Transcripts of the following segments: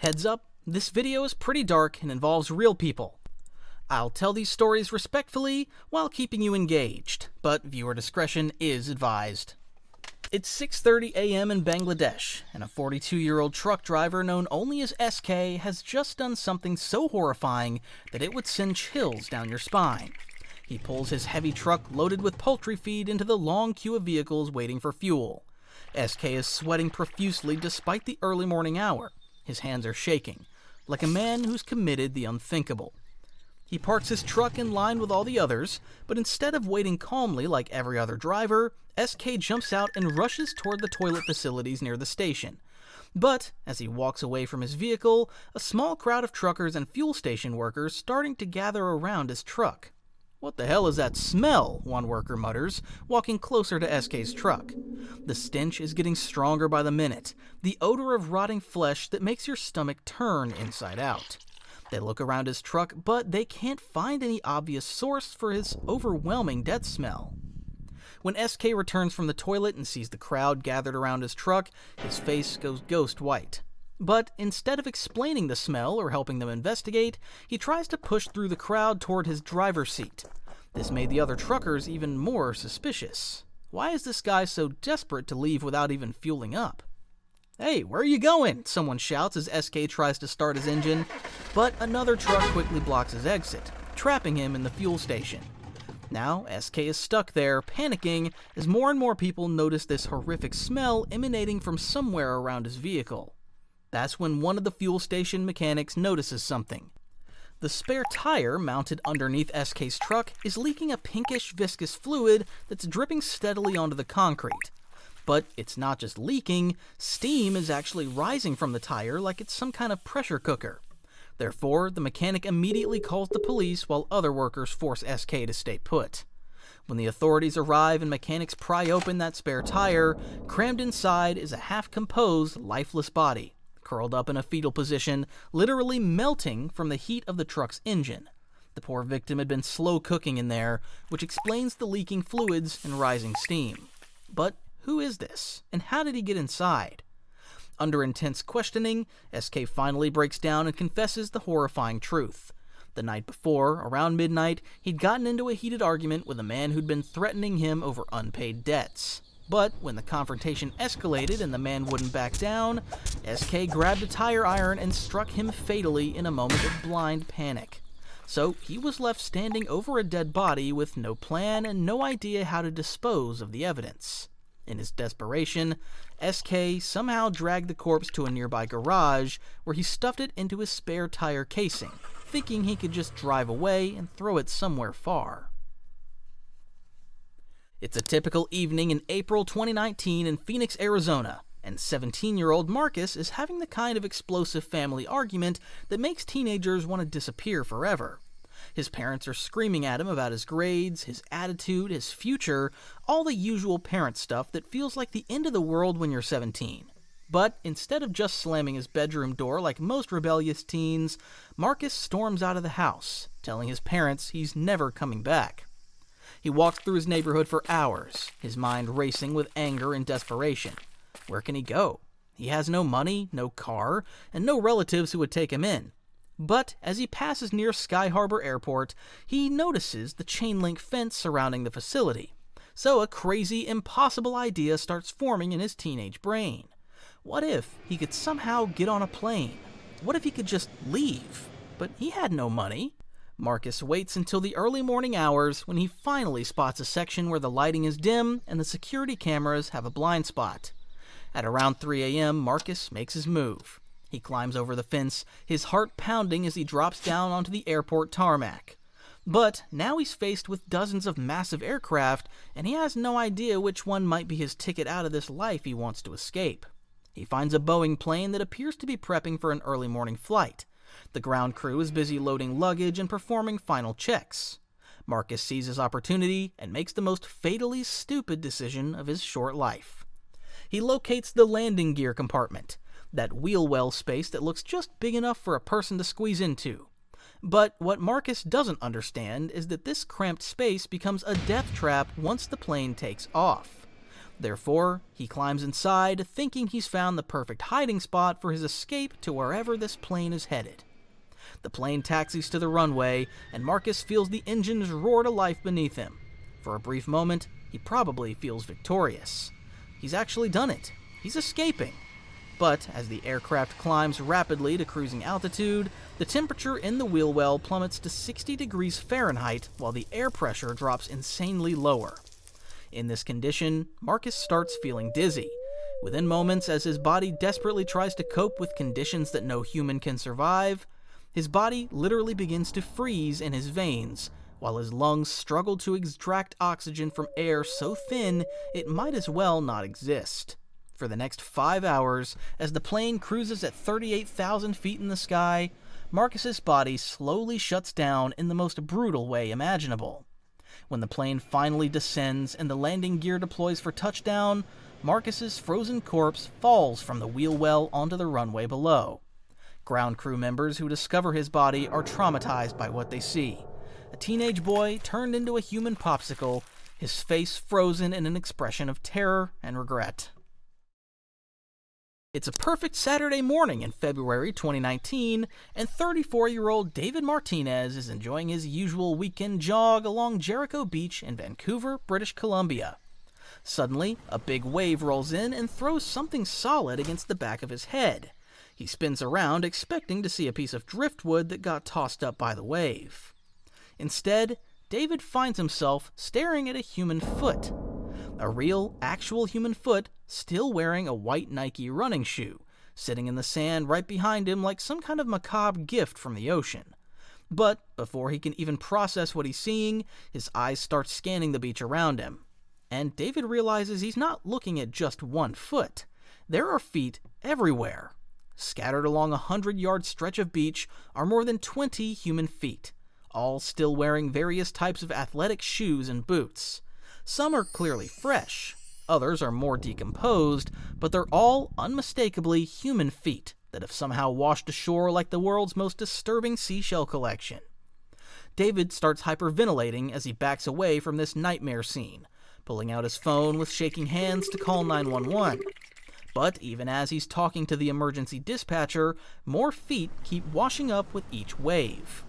Heads up, this video is pretty dark and involves real people. I'll tell these stories respectfully while keeping you engaged, but viewer discretion is advised. It's 6:30 a.m. in Bangladesh, and a 42-year-old truck driver known only as SK has just done something so horrifying that it would send chills down your spine. He pulls his heavy truck loaded with poultry feed into the long queue of vehicles waiting for fuel. SK is sweating profusely despite the early morning hour. His hands are shaking, like a man who's committed the unthinkable. He parks his truck in line with all the others, but instead of waiting calmly like every other driver, SK jumps out and rushes toward the toilet facilities near the station. But, as he walks away from his vehicle, a small crowd of truckers and fuel station workers starting to gather around his truck. "What the hell is that smell?" one worker mutters, walking closer to SK's truck. The stench is getting stronger by the minute, the odor of rotting flesh that makes your stomach turn inside out. They look around his truck, but they can't find any obvious source for his overwhelming death smell. When SK returns from the toilet and sees the crowd gathered around his truck, his face goes ghost white. But instead of explaining the smell or helping them investigate, he tries to push through the crowd toward his driver's seat. This made the other truckers even more suspicious. Why is this guy so desperate to leave without even fueling up? "Hey, where are you going?" someone shouts as SK tries to start his engine, but another truck quickly blocks his exit, trapping him in the fuel station. Now, SK is stuck there, panicking, as more and more people notice this horrific smell emanating from somewhere around his vehicle. That's when one of the fuel station mechanics notices something. The spare tire mounted underneath SK's truck is leaking a pinkish viscous fluid that's dripping steadily onto the concrete. But it's not just leaking, steam is actually rising from the tire like it's some kind of pressure cooker. Therefore, the mechanic immediately calls the police while other workers force SK to stay put. When the authorities arrive and mechanics pry open that spare tire, crammed inside is a half-composed, lifeless body, curled up in a fetal position, literally melting from the heat of the truck's engine. The poor victim had been slow cooking in there, which explains the leaking fluids and rising steam. But who is this, and how did he get inside? Under intense questioning, SK finally breaks down and confesses the horrifying truth. The night before, around midnight, he'd gotten into a heated argument with a man who'd been threatening him over unpaid debts. But when the confrontation escalated and the man wouldn't back down, SK grabbed a tire iron and struck him fatally in a moment of blind panic. So he was left standing over a dead body with no plan and no idea how to dispose of the evidence. In his desperation, SK somehow dragged the corpse to a nearby garage where he stuffed it into his spare tire casing, thinking he could just drive away and throw it somewhere far. It's a typical evening in April 2019 in Phoenix, Arizona, and 17-year-old Marcus is having the kind of explosive family argument that makes teenagers want to disappear forever. His parents are screaming at him about his grades, his attitude, his future, all the usual parent stuff that feels like the end of the world when you're 17. But instead of just slamming his bedroom door like most rebellious teens, Marcus storms out of the house, telling his parents he's never coming back. He walks through his neighborhood for hours, his mind racing with anger and desperation. Where can he go? He has no money, no car, and no relatives who would take him in. But as he passes near Sky Harbor Airport, he notices the chain-link fence surrounding the facility. So a crazy, impossible idea starts forming in his teenage brain. What if he could somehow get on a plane? What if he could just leave? But he had no money. Marcus waits until the early morning hours when he finally spots a section where the lighting is dim and the security cameras have a blind spot. At around 3 a.m., Marcus makes his move. He climbs over the fence, his heart pounding as he drops down onto the airport tarmac. But now he's faced with dozens of massive aircraft, and he has no idea which one might be his ticket out of this life he wants to escape. He finds a Boeing plane that appears to be prepping for an early morning flight. The ground crew is busy loading luggage and performing final checks. Marcus sees his opportunity and makes the most fatally stupid decision of his short life. He locates the landing gear compartment, that wheel well space that looks just big enough for a person to squeeze into. But what Marcus doesn't understand is that this cramped space becomes a death trap once the plane takes off. Therefore, he climbs inside, thinking he's found the perfect hiding spot for his escape to wherever this plane is headed. The plane taxis to the runway, and Marcus feels the engines roar to life beneath him. For a brief moment, he probably feels victorious. He's actually done it. He's escaping. But as the aircraft climbs rapidly to cruising altitude, the temperature in the wheel well plummets to 60 degrees Fahrenheit while the air pressure drops insanely lower. In this condition, Marcus starts feeling dizzy. Within moments, as his body desperately tries to cope with conditions that no human can survive, his body literally begins to freeze in his veins, while his lungs struggle to extract oxygen from air so thin it might as well not exist. For the next 5 hours, as the plane cruises at 38,000 feet in the sky, Marcus's body slowly shuts down in the most brutal way imaginable. When the plane finally descends and the landing gear deploys for touchdown, Marcus's frozen corpse falls from the wheel well onto the runway below. Ground crew members who discover his body are traumatized by what they see. A teenage boy turned into a human popsicle, his face frozen in an expression of terror and regret. It's a perfect Saturday morning in February 2019, and 34-year-old David Martinez is enjoying his usual weekend jog along Jericho Beach in Vancouver, British Columbia. Suddenly, a big wave rolls in and throws something solid against the back of his head. He spins around, expecting to see a piece of driftwood that got tossed up by the wave. Instead, David finds himself staring at a human foot. A real, actual human foot, still wearing a white Nike running shoe, sitting in the sand right behind him like some kind of macabre gift from the ocean. But before he can even process what he's seeing, his eyes start scanning the beach around him. And David realizes he's not looking at just one foot. There are feet everywhere. Scattered along a 100-yard stretch of beach are more than 20 human feet, all still wearing various types of athletic shoes and boots. Some are clearly fresh, others are more decomposed, but they're all unmistakably human feet that have somehow washed ashore like the world's most disturbing seashell collection. David starts hyperventilating as he backs away from this nightmare scene, pulling out his phone with shaking hands to call 911. But even as he's talking to the emergency dispatcher, more feet keep washing up with each wave.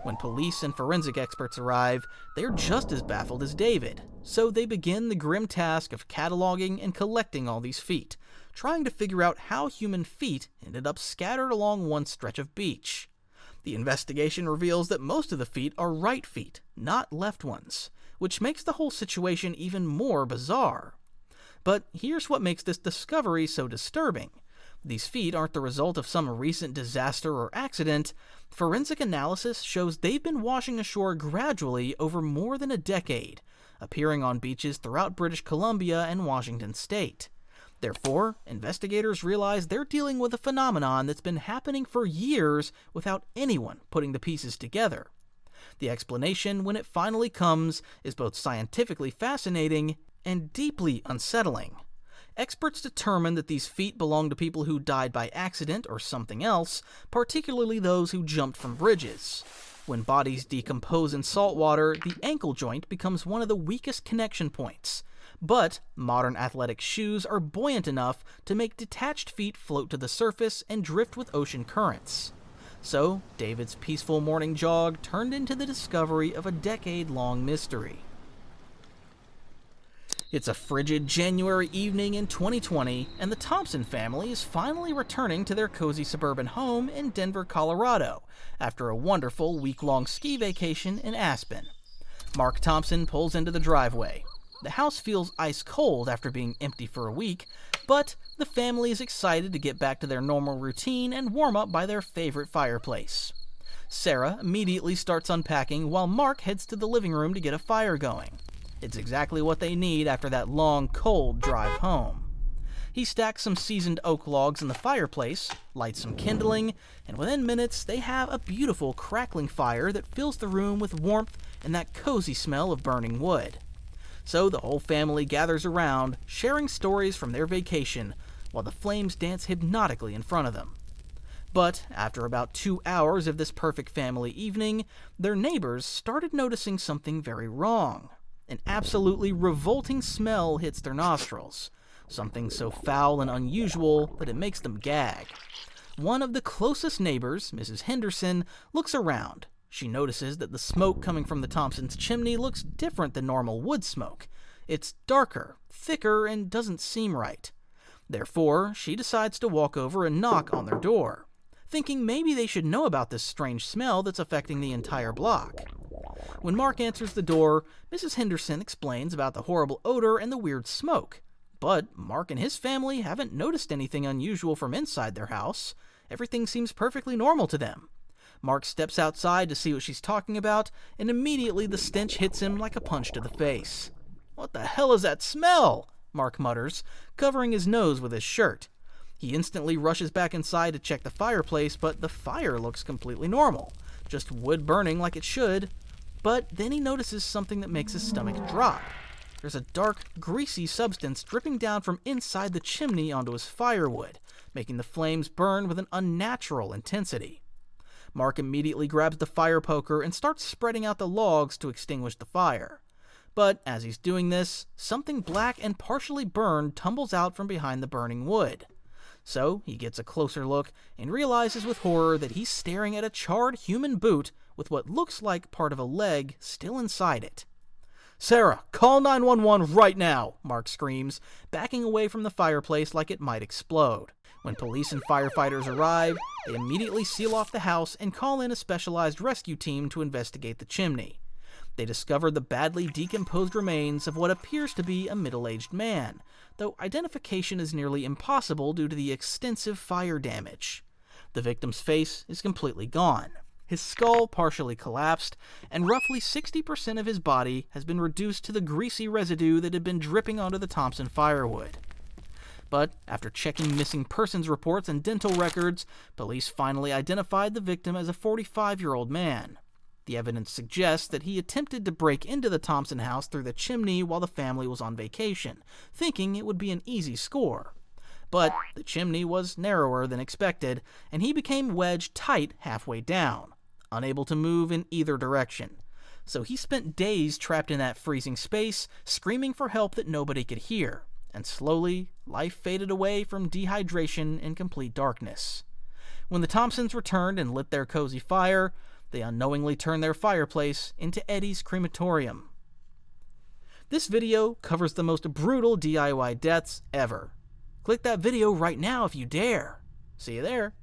When police and forensic experts arrive, they're just as baffled as David, so they begin the grim task of cataloging and collecting all these feet, trying to figure out how human feet ended up scattered along one stretch of beach. The investigation reveals that most of the feet are right feet, not left ones, which makes the whole situation even more bizarre. But here's what makes this discovery so disturbing. These feet aren't the result of some recent disaster or accident. Forensic analysis shows they've been washing ashore gradually over more than a decade, appearing on beaches throughout British Columbia and Washington state. Therefore, investigators realize they're dealing with a phenomenon that's been happening for years without anyone putting the pieces together. The explanation, when it finally comes, is both scientifically fascinating and deeply unsettling. Experts determined that these feet belong to people who died by accident or something else, particularly those who jumped from bridges. When bodies decompose in salt water, the ankle joint becomes one of the weakest connection points. But modern athletic shoes are buoyant enough to make detached feet float to the surface and drift with ocean currents. So, David's peaceful morning jog turned into the discovery of a decade-long mystery. It's a frigid January evening in 2020, and the Thompson family is finally returning to their cozy suburban home in Denver, Colorado, after a wonderful week-long ski vacation in Aspen. Mark Thompson pulls into the driveway. The house feels ice cold after being empty for a week, but the family is excited to get back to their normal routine and warm up by their favorite fireplace. Sarah immediately starts unpacking while Mark heads to the living room to get a fire going. It's exactly what they need after that long, cold drive home. He stacks some seasoned oak logs in the fireplace, lights some kindling, and within minutes they have a beautiful crackling fire that fills the room with warmth and that cozy smell of burning wood. So the whole family gathers around, sharing stories from their vacation, while the flames dance hypnotically in front of them. But after about 2 hours of this perfect family evening, their neighbors started noticing something very wrong. An absolutely revolting smell hits their nostrils, something so foul and unusual that it makes them gag. One of the closest neighbors, Mrs. Henderson, looks around. She notices that the smoke coming from the Thompsons' chimney looks different than normal wood smoke. It's darker, thicker, and doesn't seem right. Therefore, she decides to walk over and knock on their door, thinking maybe they should know about this strange smell that's affecting the entire block. When Mark answers the door, Mrs. Henderson explains about the horrible odor and the weird smoke. But Mark and his family haven't noticed anything unusual from inside their house. Everything seems perfectly normal to them. Mark steps outside to see what she's talking about, and immediately the stench hits him like a punch to the face. "What the hell is that smell?" Mark mutters, covering his nose with his shirt. He instantly rushes back inside to check the fireplace, but the fire looks completely normal, just wood burning like it should. But then he notices something that makes his stomach drop. There's a dark, greasy substance dripping down from inside the chimney onto his firewood, making the flames burn with an unnatural intensity. Mark immediately grabs the fire poker and starts spreading out the logs to extinguish the fire. But as he's doing this, something black and partially burned tumbles out from behind the burning wood. So he gets a closer look and realizes with horror that he's staring at a charred human boot with what looks like part of a leg still inside it. "Sarah, call 911 right now!" Mark screams, backing away from the fireplace like it might explode. When police and firefighters arrive, they immediately seal off the house and call in a specialized rescue team to investigate the chimney. They discover the badly decomposed remains of what appears to be a middle-aged man, though identification is nearly impossible due to the extensive fire damage. The victim's face is completely gone. His skull partially collapsed, and roughly 60% of his body has been reduced to the greasy residue that had been dripping onto the Thompson firewood. But after checking missing persons reports and dental records, police finally identified the victim as a 45-year-old man. The evidence suggests that he attempted to break into the Thompson house through the chimney while the family was on vacation, thinking it would be an easy score. But the chimney was narrower than expected, and he became wedged tight halfway down, unable to move in either direction. So he spent days trapped in that freezing space, screaming for help that nobody could hear. And slowly, life faded away from dehydration and complete darkness. When the Thompsons returned and lit their cozy fire, they unknowingly turned their fireplace into Eddie's crematorium. This video covers the most brutal DIY deaths ever. Click that video right now if you dare. See you there.